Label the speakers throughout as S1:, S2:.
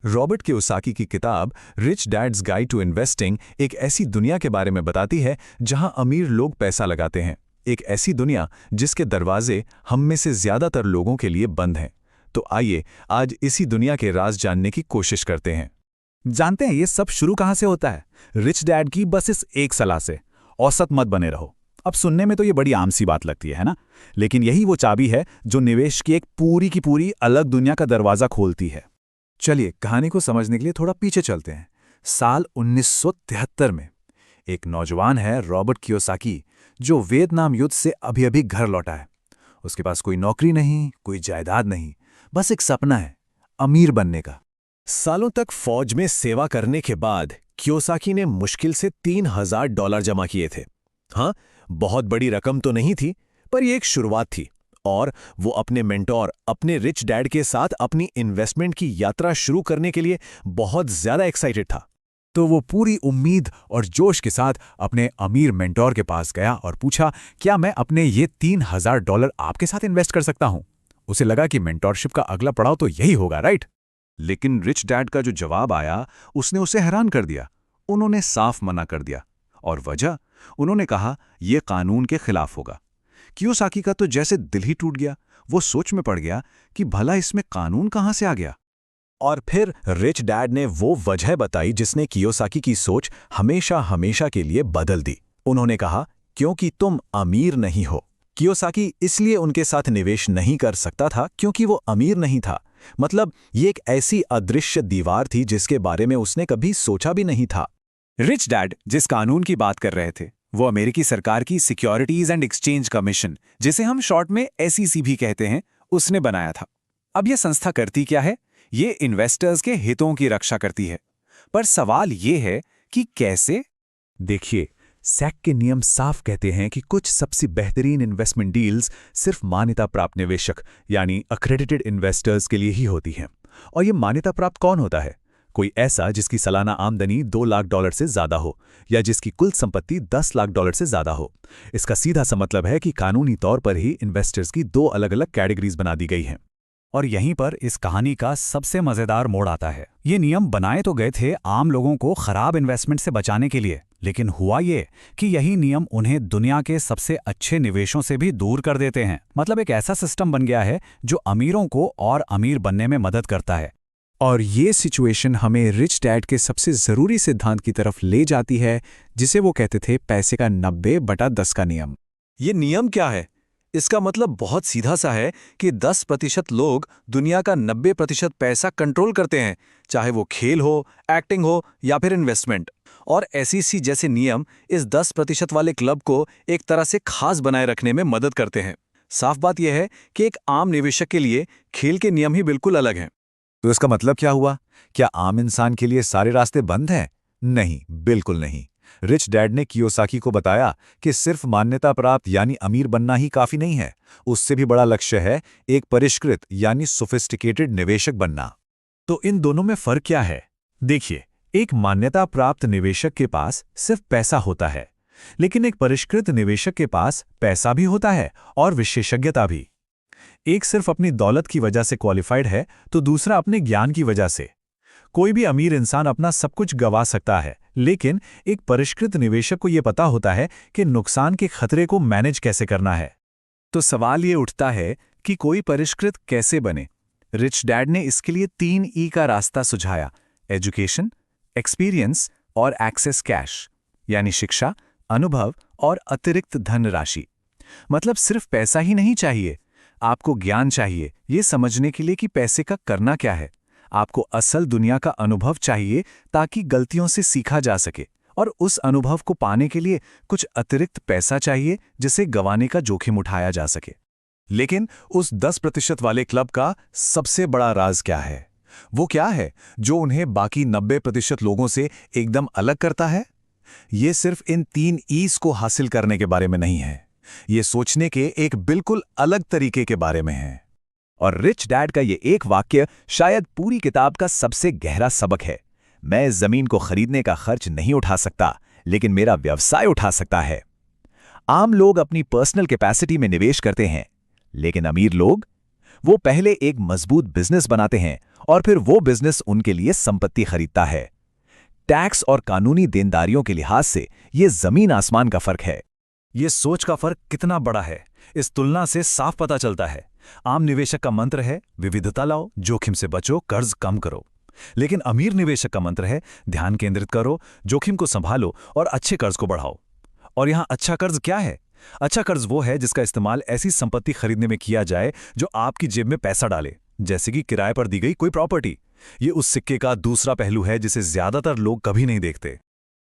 S1: Robert Kiyosaki की किताब Rich Dad's Guide to Investing एक ऐसी दुनिया के बारे में बताती है जहां अमीर लोग पैसा लगाते हैं। एक ऐसी दुनिया जिसके दरवाजे हम में से ज्यादातर लोगों के लिए बंद हैं। तो आइए आज इसी दुनिया के राज जानने की कोशिश करते हैं।
S2: जानते हैं ये सब शुरू कहां से होता है? रिच डैड की बस इस एक सलाह से, औसत मत बने रहो। अब सुनने में तो ये बड़ी आम सी बात लगती है ना? लेकिन यही वो चाबी है जो निवेश की एक पूरी अलग दुनिया का दरवाजा खोलती है। चलिए कहानी को समझने के लिए थोड़ा पीछे चलते हैं। साल 1973 में एक नौजवान है रॉबर्ट कियोसाकी, जो वियतनाम युद्ध से अभी घर लौटा है। उसके पास कोई नौकरी नहीं, कोई जायदाद नहीं, बस एक सपना है, अमीर बनने का।
S1: सालों तक फौज में सेवा करने के बाद कियोसाकी ने मुश्किल से $3000 जमा किए थे। हाँ, बहुत बड़ी रकम तो नहीं थी, पर यह एक शुरुआत थी। और वो अपने मेंटोर, अपने रिच डैड के साथ अपनी इन्वेस्टमेंट की यात्रा शुरू करने के लिए बहुत ज्यादा एक्साइटेड था।
S2: तो वो पूरी उम्मीद और जोश के साथ अपने अमीर मेंटोर के पास गया और पूछा, क्या मैं अपने ये $3000 आपके साथ इन्वेस्ट कर सकता हूं? उसे लगा कि मेंटोरशिप का अगला पड़ाव तो यही होगा, राइट? लेकिन रिच डैड का जो जवाब आया उसने उसे हैरान कर दिया। उन्होंने साफ मना कर दिया। और वजह? उन्होंने कहा, यह कानून के खिलाफ होगा। कियोसाकी का तो जैसे दिल ही टूट गया। वो सोच में पड़ गया कि भला इसमें कानून कहां से आ गया।
S1: और फिर रिच डैड ने वो वजह बताई जिसने कियोसाकी की सोच हमेशा के लिए बदल दी। उन्होंने कहा, क्योंकि तुम अमीर नहीं हो। कियोसाकी इसलिए उनके साथ निवेश नहीं कर सकता था क्योंकि वो अमीर नहीं था। मतलब ये एक ऐसी अदृश्य दीवार थी जिसके बारे में उसने कभी सोचा भी नहीं था।
S2: रिच डैड जिस कानून की बात कर रहे थे वो अमेरिकी सरकार की सिक्योरिटीज एंड एक्सचेंज कमीशन, जिसे हम शॉर्ट में SEC भी कहते हैं, उसने बनाया था। अब यह संस्था करती क्या है? ये इन्वेस्टर्स के हितों की रक्षा करती है। पर सवाल ये है कि कैसे? देखिए, SEC के नियम साफ कहते हैं कि कुछ सबसे बेहतरीन इन्वेस्टमेंट डील्स सिर्फ मान्यता प्राप्त निवेशक यानी अक्रेडिटेड इन्वेस्टर्स के लिए ही होती हैं। और ये मान्यता प्राप्त कौन होता है? कोई ऐसा जिसकी सालाना आमदनी $2 लाख से ज्यादा हो, या जिसकी कुल संपत्ति $10 लाख से ज्यादा हो। इसका सीधा सा मतलब है कि कानूनी तौर पर ही इन्वेस्टर्स की दो अलग-अलग कैटेगरीज बना दी गई हैं। और यहीं पर इस कहानी का सबसे मजेदार मोड़ आता है। ये नियम बनाए तो गए थे आम लोगों को खराब इन्वेस्टमेंट से बचाने के लिए, लेकिन हुआ ये कि यही नियम उन्हें दुनिया के सबसे अच्छे निवेशों से भी दूर कर देते हैं। मतलब एक ऐसा सिस्टम बन गया है जो अमीरों को और अमीर बनने में मदद करता है। और ये सिचुएशन हमें रिच डैड के सबसे ज़रूरी सिद्धांत की तरफ ले जाती है, जिसे वो कहते थे पैसे का 90/10 का नियम।
S1: ये नियम क्या है? इसका मतलब बहुत सीधा सा है कि 10% लोग दुनिया का 90% पैसा कंट्रोल करते हैं, चाहे वो खेल हो, एक्टिंग हो या फिर इन्वेस्टमेंट। और SEC जैसे नियम इस 10% वाले क्लब को एक तरह से खास बनाए रखने में मदद करते हैं। साफ बात यह है कि एक आम निवेशक के लिए खेल के नियम ही बिल्कुल अलग हैं।
S2: तो इसका मतलब क्या हुआ? क्या आम इंसान के लिए सारे रास्ते बंद हैं? नहीं, बिल्कुल नहीं। रिच डैड ने कियोसाकी को बताया कि सिर्फ मान्यता प्राप्त यानी अमीर बनना ही काफी नहीं है। उससे भी बड़ा लक्ष्य है एक परिष्कृत यानी सोफिस्टिकेटेड निवेशक बनना। तो इन दोनों में फर्क क्या है? देखिए, एक मान्यता प्राप्त निवेशक के पास सिर्फ पैसा होता है, लेकिन एक परिष्कृत निवेशक के पास पैसा भी होता है और विशेषज्ञता भी। एक सिर्फ अपनी दौलत की वजह से क्वालिफाइड है, तो दूसरा अपने ज्ञान की वजह से। कोई भी अमीर इंसान अपना सब कुछ गंवा सकता है, लेकिन एक परिष्कृत निवेशक को यह पता होता है कि नुकसान के खतरे को मैनेज कैसे करना है। तो सवाल ये उठता है कि कोई परिष्कृत कैसे बने? रिच डैड ने इसके लिए 3E का रास्ता सुझाया: एजुकेशन, एक्सपीरियंस और एक्सेस कैश, यानी शिक्षा, अनुभव और अतिरिक्त धनराशि। मतलब सिर्फ पैसा ही नहीं चाहिए, आपको ज्ञान चाहिए ये समझने के लिए कि पैसे का करना क्या है। आपको असल दुनिया का अनुभव चाहिए ताकि गलतियों से सीखा जा सके, और उस अनुभव को पाने के लिए कुछ अतिरिक्त पैसा चाहिए जिसे गंवाने का जोखिम उठाया जा सके। लेकिन उस 10% वाले क्लब का सबसे बड़ा राज क्या है? वो क्या है जो उन्हें बाकी 90% लोगों से एकदम अलग करता है? ये सिर्फ इन 3E's को हासिल करने के बारे में नहीं है, ये सोचने के एक बिल्कुल अलग तरीके के बारे में है। और रिच डैड का ये एक वाक्य शायद पूरी किताब का सबसे गहरा सबक है: मैं इस जमीन को खरीदने का खर्च नहीं उठा सकता, लेकिन मेरा व्यवसाय उठा सकता है। आम लोग अपनी पर्सनल कैपेसिटी में निवेश करते हैं, लेकिन अमीर लोग वो पहले एक मजबूत बिजनेस बनाते हैं और फिर वो बिजनेस उनके लिए संपत्ति खरीदता है। टैक्स और कानूनी देनदारियों के लिहाज से ये जमीन आसमान का फर्क है।
S1: ये सोच का फर्क कितना बड़ा है, इस तुलना से साफ पता चलता है। आम निवेशक का मंत्र है विविधता लाओ, जोखिम से बचो, कर्ज कम करो। लेकिन अमीर निवेशक का मंत्र है ध्यान केंद्रित करो, जोखिम को संभालो और अच्छे कर्ज को बढ़ाओ। और यहां अच्छा कर्ज क्या है? अच्छा कर्ज वो है जिसका इस्तेमाल ऐसी संपत्ति खरीदने में किया जाए जो आपकी जेब में पैसा डाले, जैसे कि किराए पर दी गई कोई प्रॉपर्टी। ये उस सिक्के का दूसरा पहलू है जिसे ज्यादातर लोग कभी नहीं देखते।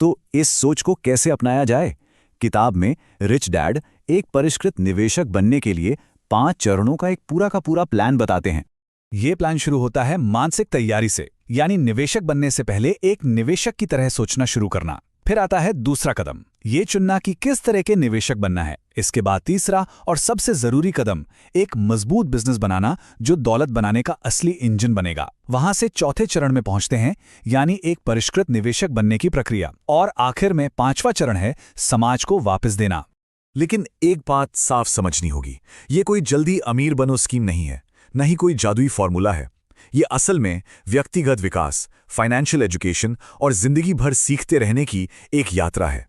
S2: तो इस सोच को कैसे अपनाया जाए? किताब में रिच डैड एक परिष्कृत निवेशक बनने के लिए 5 चरणों का एक पूरा का पूरा प्लान बताते हैं।
S1: ये प्लान शुरू होता है मानसिक तैयारी से, यानी निवेशक बनने से पहले एक निवेशक की तरह सोचना शुरू करना। फिर आता है दूसरा कदम, ये चुनना कि किस तरह के निवेशक बनना है। इसके बाद तीसरा और सबसे जरूरी कदम, एक मजबूत बिजनेस बनाना जो दौलत बनाने का असली इंजन बनेगा। वहां से चौथे चरण में पहुंचते हैं, यानी एक परिष्कृत निवेशक बनने की प्रक्रिया। और आखिर में 5वां चरण है समाज को वापस देना।
S2: लेकिन एक बात साफ समझनी होगी, ये कोई जल्दी अमीर बनो स्कीम नहीं है, न ही कोई जादुई फॉर्मूला है। ये असल में व्यक्तिगत विकास, फाइनेंशियल एजुकेशन और जिंदगी भर सीखते रहने की एक यात्रा है।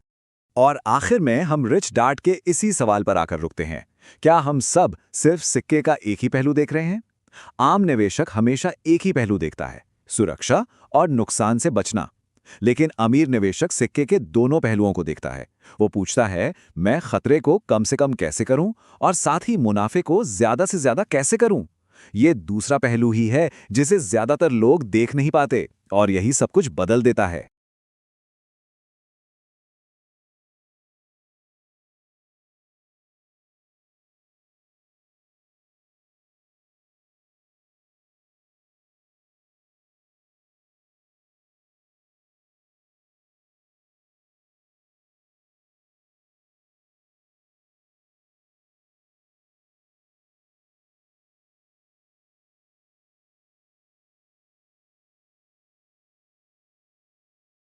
S2: और आखिर में हम रिच डैड के इसी सवाल पर आकर रुकते हैं, क्या हम सब सिर्फ सिक्के का एक ही पहलू देख रहे हैं? आम निवेशक हमेशा एक ही पहलू देखता है, सुरक्षा और नुकसान से बचना। लेकिन अमीर निवेशक सिक्के के दोनों पहलुओं को देखता है। वो पूछता है, मैं खतरे को कम से कम कैसे करूं और साथ ही मुनाफे को ज्यादा से ज्यादा कैसे करूं? ये दूसरा पहलू ही है जिसे ज्यादातर लोग देख नहीं पाते, और यही सब कुछ बदल देता है।